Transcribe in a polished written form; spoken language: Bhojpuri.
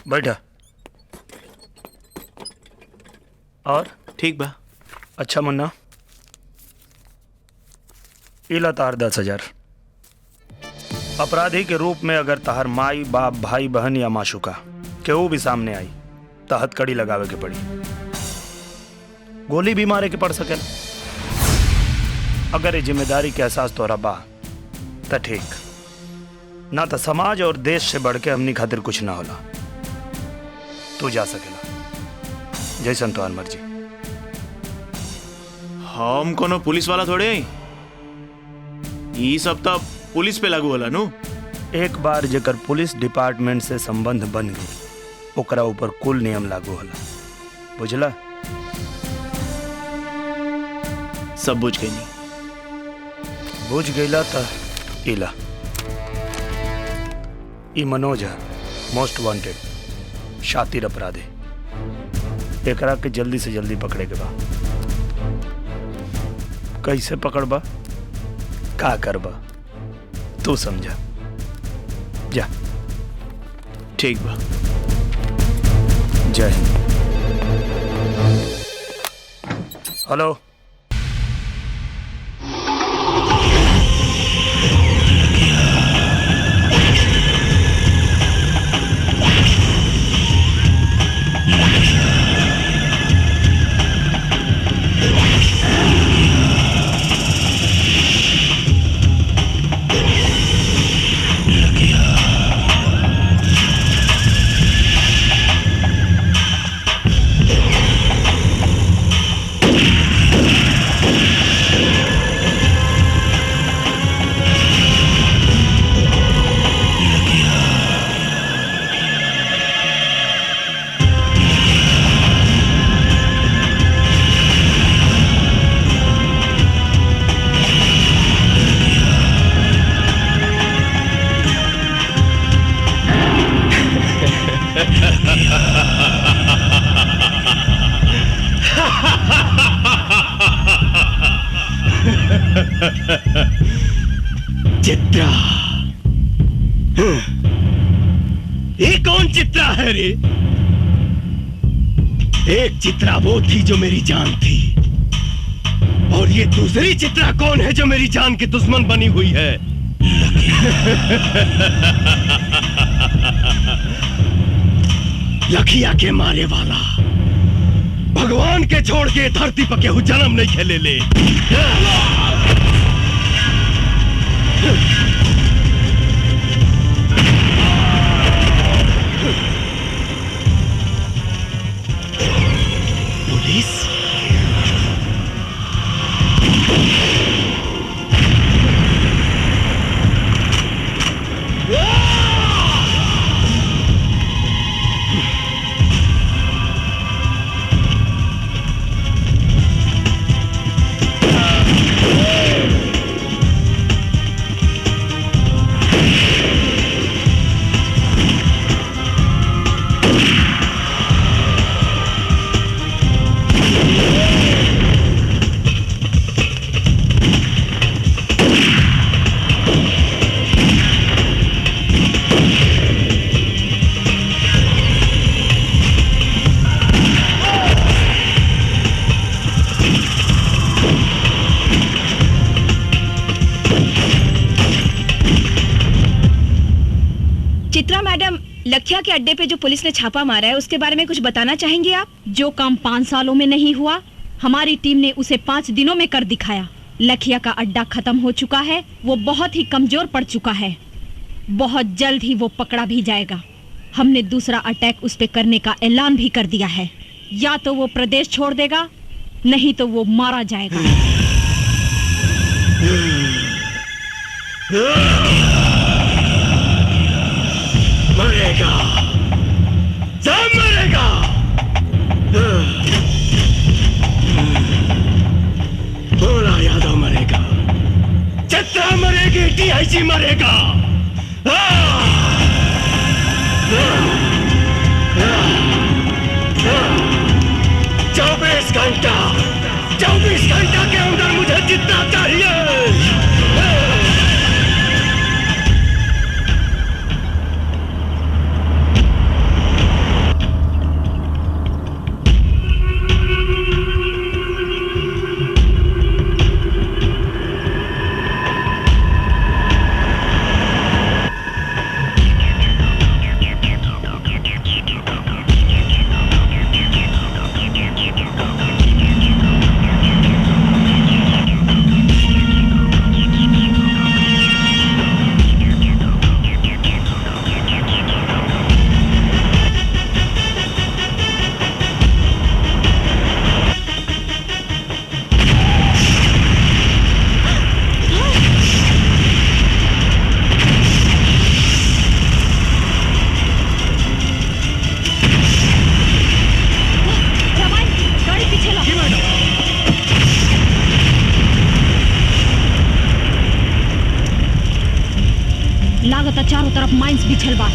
बैठा। और ठीक बा। अच्छा मुन्ना, इला तार 10,000। अपराधी के रूप में अगर तहार माई बाप भाई बहन या माशुका केहू भी सामने आई तो हथकड़ी लगावे के पड़ी, गोली भी मारे के पड़ सके। अगर ये जिम्मेदारी के एहसास तोरा बा तो ठीक, ना तो समाज और देश से बढ़ के हमनी खातिर कुछ ना होला। तू जा सकेला, जैसन तोहार मर्जी। हम कोनो पुलिस वाला थोड़े, ई सब तो पुलिस पे लागू होला नु। एक बार जेकर पुलिस डिपार्टमेंट से संबंध बन गई ओकरा ऊपर कुल नियम लागू होला, बुझला? सब बुझ गई नहीं। बुझ गईला त इला ई मनोज है, मोस्ट वांटेड, शातिर अपराधी। एकरा के जल्दी से जल्दी पकड़े के बा। कैसे पकड़बा, का करबा, तू समझा। जा। ठीक बा। जय हिंद। हेलो, चित्रा। ये कौन चित्रा है रे? एक चित्रा वो थी जो मेरी जान थी, और ये दूसरी चित्रा कौन है जो मेरी जान की दुश्मन बनी हुई है? लखिया के मारे वाला भगवान के छोड़ के धरती पर केहू जन्म नहीं खेले ले। पुलिस? चित्रा मैडम, लखिया के अड्डे पे जो पुलिस ने छापा मारा है उसके बारे में कुछ बताना चाहेंगे आप? जो काम 5 सालों में नहीं हुआ, हमारी टीम ने उसे 5 दिनों में कर दिखाया। लखिया का अड्डा खत्म हो चुका है, वो बहुत ही कमजोर पड़ चुका है। बहुत जल्द ही वो पकड़ा भी जाएगा। हमने दूसरा अटैक उस पे करने का ऐलान भी कर दिया है। या तो वो प्रदेश छोड़ देगा, नहीं तो वो मारा जाएगा। मरेगा, सब मरेगा। भोला यादव मरेगा, चित्रा मरेगी, DIG मरेगा। 24 घंटा, 24 घंटा के अंदर मुझे चित्रा चाहिए। लागत चारों तरफ माइंस बिछल बा।